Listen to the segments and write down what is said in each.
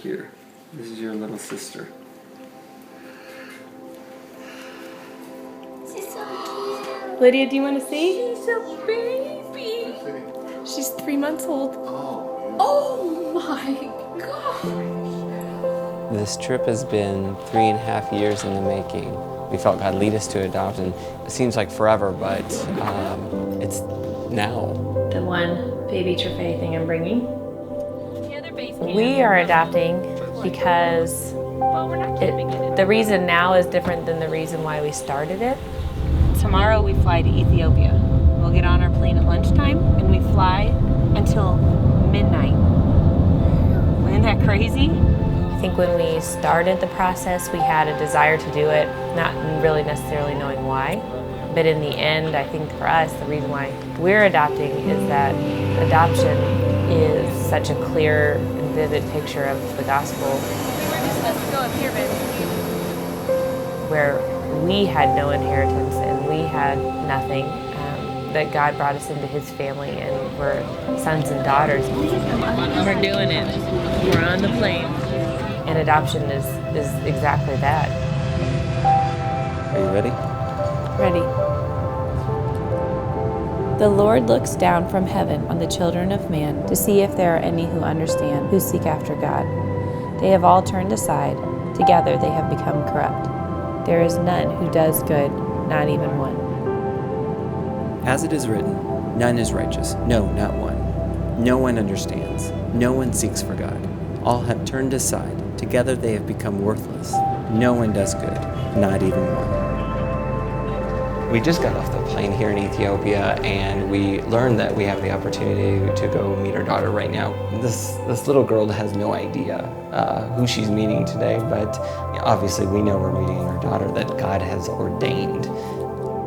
here. This is your little sister. She's so cute. Lydia, do you want to see? She's a baby. She's 3 months old. Oh my God. This trip has been 3.5 years in the making. We felt God lead us to adopt, and it seems like forever, but it's now. The one baby Trefay thing I'm bringing. We are adopting because the reason now is different than the reason why we started it. Tomorrow we fly to Ethiopia. We'll get on our plane at lunchtime and we fly until midnight. Isn't that crazy? I think when we started the process, we had a desire to do it, not really necessarily knowing why. But in the end, I think for us, the reason why we're adopting is that adoption is such a clear and vivid picture of the gospel. We're just supposed to go up here, baby. Where we had no inheritance and we had nothing, that God brought us into his family and we're sons and daughters. We're doing it. We're on the plane. And adoption is exactly that. Are you ready? Ready. The Lord looks down from heaven on the children of man to see if there are any who understand, who seek after God. They have all turned aside. Together they have become corrupt. There is none who does good, not even one. As it is written, none is righteous, no, not one. No one understands. No one seeks for God. All have turned aside. Together they have become worthless. No one does good, not even one. We just got off the plane here in Ethiopia, and we learned that we have the opportunity to go meet our daughter right now. This little girl has no idea who she's meeting today, but obviously we know we're meeting our daughter that God has ordained.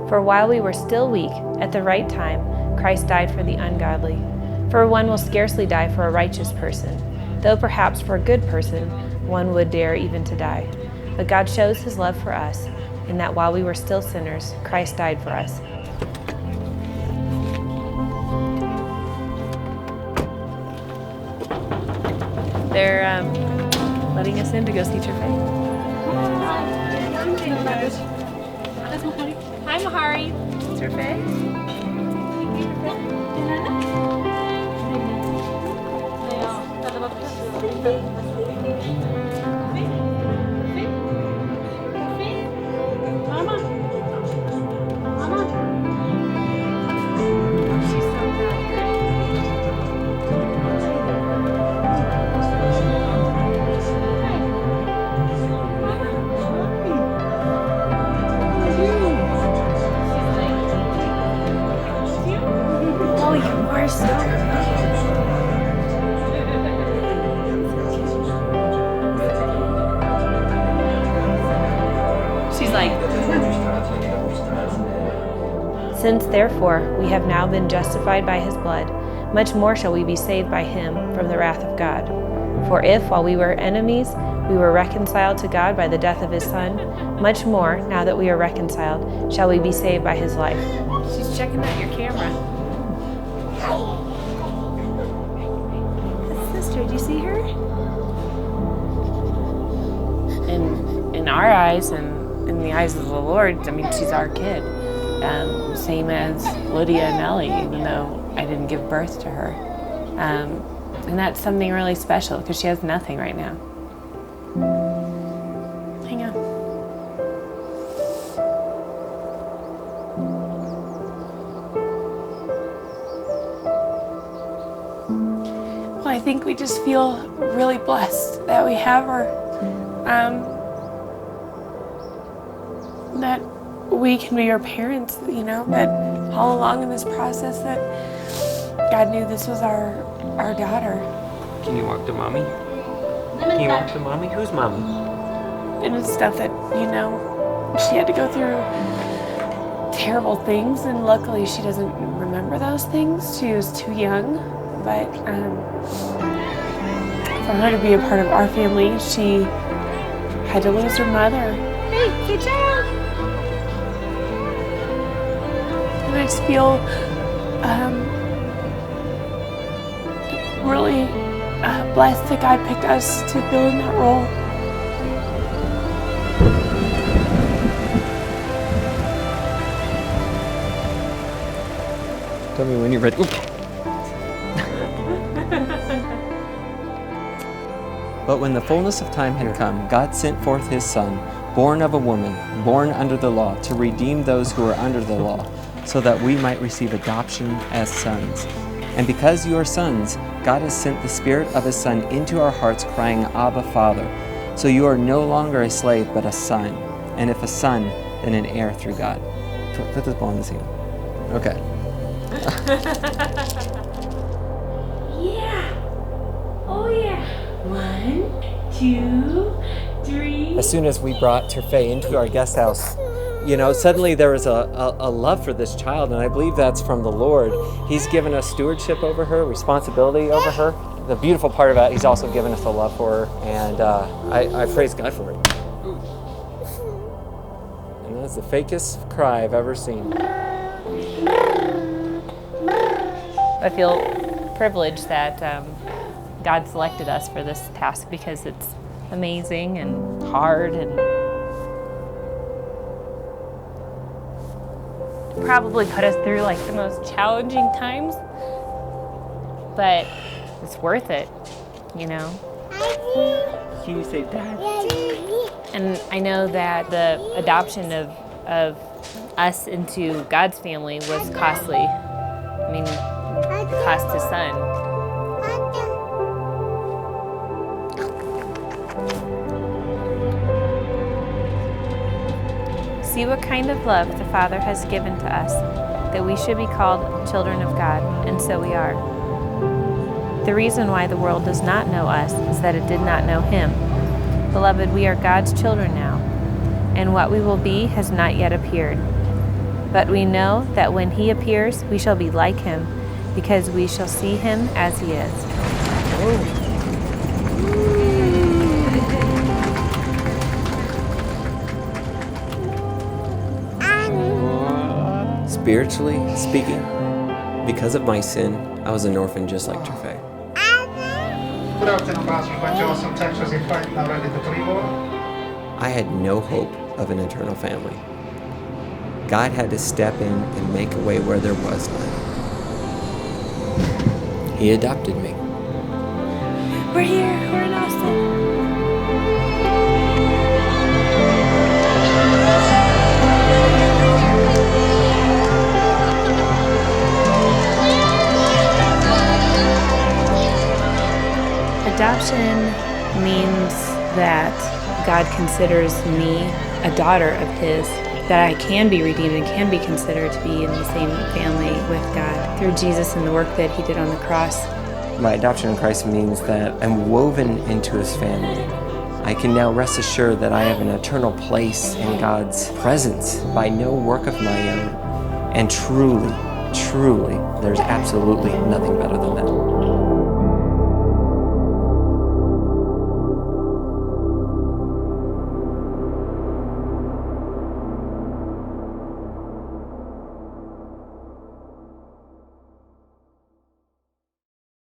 For while we were still weak, at the right time, Christ died for the ungodly. For one will scarcely die for a righteous person, though perhaps for a good person one would dare even to die. But God shows his love for us, in that while we were still sinners, Christ died for us. They're letting us in to go see Trefay. Hi, Mahari. Trefay. Oh, you are so She's like, since therefore we have now been justified by his blood, much more shall we be saved by him from the wrath of God. For if, while we were enemies, we were reconciled to God by the death of his Son, much more, now that we are reconciled, shall we be saved by his life. She's checking out your camera. Sister, do you see her? In our eyes and in the eyes of the Lord, I mean, she's our kid. Same as Lydia and Ellie, even though I didn't give birth to her. And that's something really special because she has nothing right now. Hang on. Well, I think we just feel really blessed that we have her. That we can be her parents, you know, that all along in this process that God knew this was our daughter. Can you walk to mommy? Can you walk to mommy? Who's mommy? And it's stuff that, you know, she had to go through terrible things, and luckily she doesn't remember those things. She was too young, but for her to be a part of our family, she had to lose her mother. Hey, good job! And I just feel really blessed that God picked us to fill in that role. Tell me when you're ready. But when the fullness of time had come, God sent forth his Son, born of a woman, born under the law, to redeem those who were under the law, so that we might receive adoption as sons. And because you are sons, God has sent the Spirit of his Son into our hearts, crying, Abba, Father. So you are no longer a slave, but a son. And if a son, then an heir through God. Put this ball in the scene. Okay. Yeah. Oh yeah. 1, 2, 3. As soon as we brought Terfei into our guest house, suddenly there was a love for this child, and I believe that's from the Lord. He's given us stewardship over her, responsibility over her. The beautiful part about it, he's also given us a love for her, and I praise God for it. And that's the fakest cry I've ever seen. I feel privileged that God selected us for this task because it's amazing and hard and probably put us through like the most challenging times, but it's worth it, Can you say Dad? And I know that the adoption of us into God's family was costly. I mean, it cost his son. See what kind of love the Father has given to us, that we should be called children of God, and so we are. The reason why the world does not know us is that it did not know him. Beloved, we are God's children now, and what we will be has not yet appeared. But we know that when he appears, we shall be like him, because we shall see him as he is. Spiritually speaking, because of my sin, I was an orphan just like Terfei. I had no hope of an eternal family. God had to step in and make a way where there was none. He adopted me. We're here. We're in Austin. Adoption means that God considers me a daughter of his, that I can be redeemed and can be considered to be in the same family with God through Jesus and the work that he did on the cross. My adoption in Christ means that I'm woven into his family. I can now rest assured that I have an eternal place in God's presence by no work of my own. And truly, there's absolutely nothing better than that.